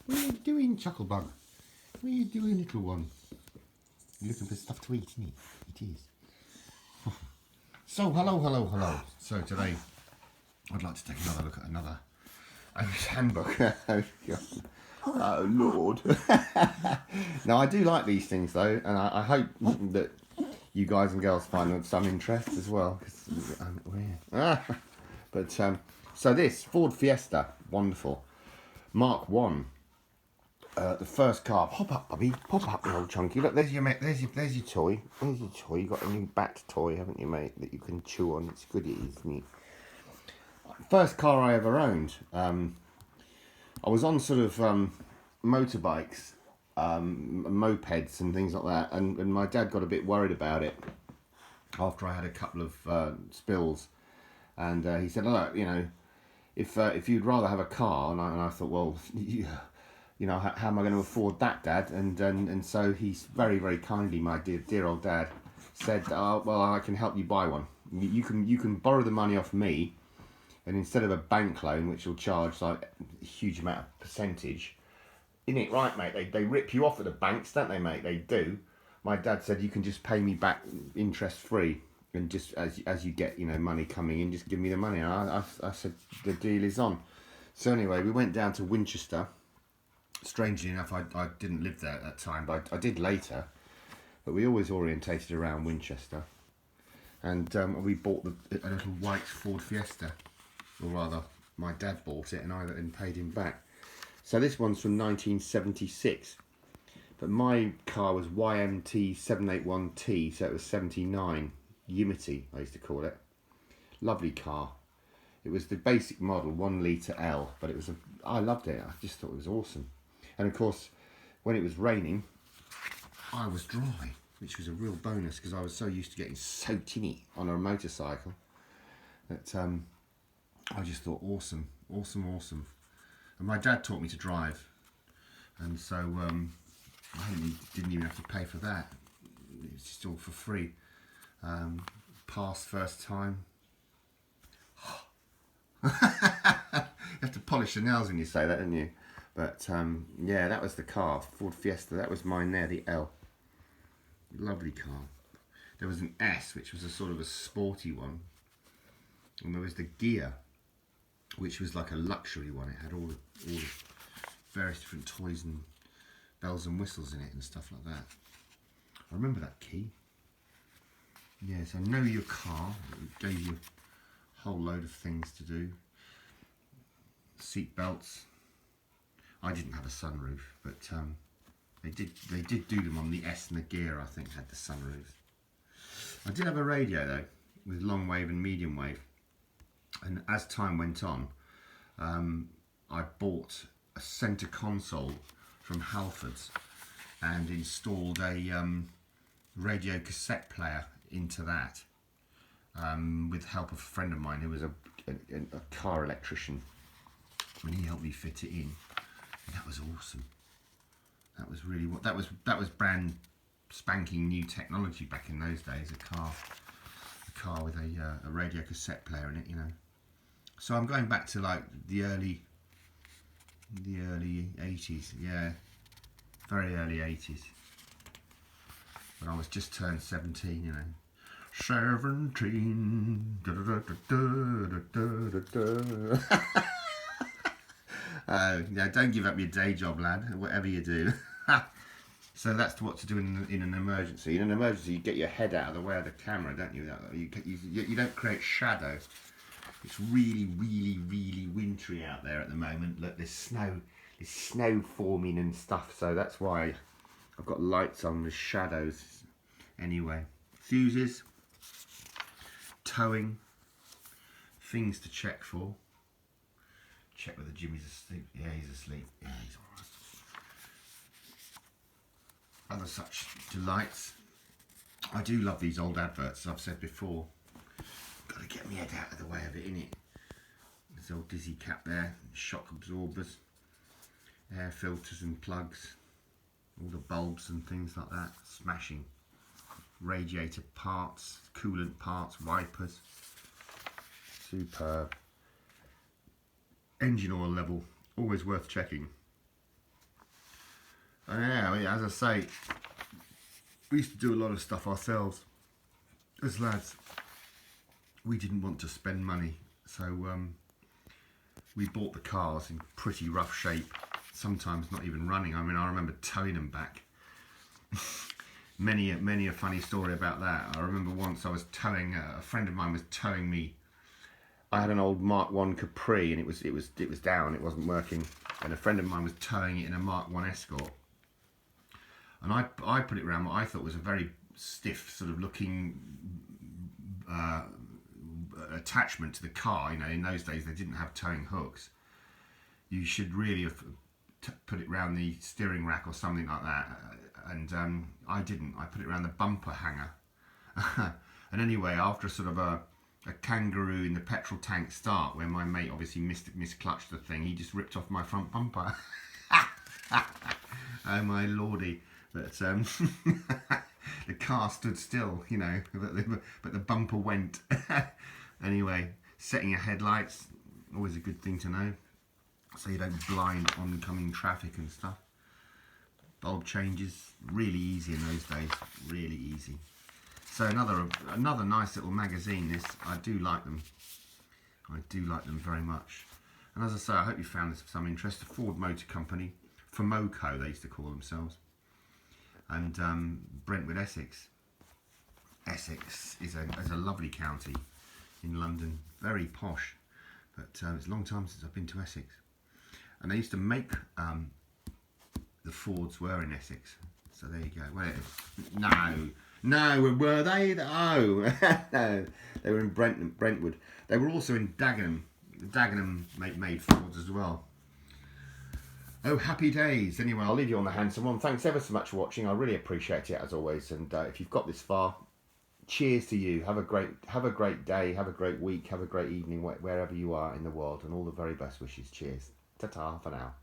What are you doing, Chucklebug? What are you doing, little one? You're looking for stuff to eat, isn't it? It is. So, hello. So today, I'd like to take another look at another Irish handbook. Oh, Lord. Now, I do like these things, though, and I hope that you guys and girls find some interest as well. But, so this, Ford Fiesta, wonderful. Mark 1. The first car. Pop up, Bubby. Pop up, you old chunky. Look, there's your toy. There's your toy. You got a new bat toy, haven't you, mate? That you can chew on. It's good, isn't it? First car I ever owned. I was on sort of motorbikes, mopeds, and things like that, and my dad got a bit worried about it after I had a couple of spills, and he said, "Look, you know, if you'd rather have a car," and I thought, well, you know, how am I going to afford that, Dad? And so he's very kindly, my dear old dad, said, oh, well, I can help you buy one. You can borrow the money off me, and instead of a bank loan, which will charge like a huge amount of percentage, isn't it right, mate? They rip you off at the banks, don't they, mate? They do. My dad said you can just pay me back interest free, and just as you get, you know, money coming in, just give me the money. And I said the deal is on. So anyway, we went down to Winchester. Strangely enough, I didn't live there at that time, but I did later. But we always orientated around Winchester. And we bought a little white Ford Fiesta. Or rather, my dad bought it and I then paid him back. So this one's from 1976. But my car was YMT 781T, so it was 79. Unity, I used to call it. Lovely car. It was the basic model, 1 litre L, but it was I loved it. I just thought it was awesome. And of course, when it was raining, I was dry, which was a real bonus because I was so used to getting soaked in it on a motorcycle that I just thought awesome. And my dad taught me to drive, and so I didn't even have to pay for that. It's just all for free. Passed first time. You have to polish the nails when you say that, don't you? But yeah, that was the car, Ford Fiesta. That was mine there, the L. Lovely car. There was an S, which was a sort of a sporty one, and there was the Gear, which was like a luxury one. It had all the various different toys and bells and whistles in it and stuff like that. I remember that key. Yeah, so know your car. It gave you a whole load of things to do. Seat belts. I didn't have a sunroof, but they did do them on the S and the Gear. I think had the sunroof. I did have a radio though, with long wave and medium wave. And as time went on, I bought a centre console from Halfords and installed a radio cassette player into that, with help of a friend of mine who was a car electrician, and he helped me fit it in. And that was awesome. That was really what that was brand spanking new technology back in those days. A car with a radio cassette player in it, you know. So I'm going back to like the early 80s, yeah, very early 80s. When I was just turned 17, you know. 17. Yeah, don't give up your day job, lad. Whatever you do. So that's what to do in an emergency. In an emergency, you get your head out of the way of the camera, don't you? You don't create shadow. It's really wintry out there at the moment. Look, there's snow forming and stuff. So that's why I've got lights on, the shadows. Anyway, fuses, towing, things to check for. Check whether Jimmy's asleep. Yeah, he's asleep. Yeah, he's alright. Other such delights. I do love these old adverts, as I've said before. Got to get my head out of the way of it, innit? There's old dizzy cap there, shock absorbers, air filters and plugs, all the bulbs and things like that. Smashing. Radiator parts, coolant parts, wipers. Superb. Engine oil level, always worth checking. Yeah, I mean, as I say, we used to do a lot of stuff ourselves as lads. We didn't want to spend money, so we bought the cars in pretty rough shape, sometimes not even running. I mean, I remember towing them back. many a funny story about that. I remember once I was towing, a friend of mine was towing me. I had an old Mark 1 Capri, and it was down, it wasn't working, and a friend of mine was towing it in a Mark 1 Escort, and I put it around what I thought was a very stiff sort of looking attachment to the car. You know, in those days they didn't have towing hooks. You should really have put it around the steering rack or something like that, and I didn't. I put it around the bumper hanger. And anyway, after sort of a kangaroo in the petrol tank start, where my mate obviously misclutched the thing, he just ripped off my front bumper. Oh my lordy. But the car stood still, you know, but the bumper went. Anyway, setting your headlights, always a good thing to know, so you don't blind oncoming traffic and stuff. Bulb changes, really easy in those days, really easy. So another nice little magazine, this. I do like them. I do like them very much. And as I say, I hope you found this of some interest. The Ford Motor Company, Mk they used to call themselves. And Brentwood, Essex. Essex is a lovely county in London, very posh. But it's a long time since I've been to Essex. And they used to make, the Fords were in Essex. So there you go. Well, no, were they? Oh, no, they were in Brentwood. They were also in Dagenham. Dagenham made Fords as well. Oh, happy days. Anyway, I'll leave you on the handsome one. Thanks ever so much for watching. I really appreciate it, as always. And if you've got this far, cheers to you. Have a great day. Have a great week. Have a great evening, wherever you are in the world. And all the very best wishes. Cheers. Ta-ta for now.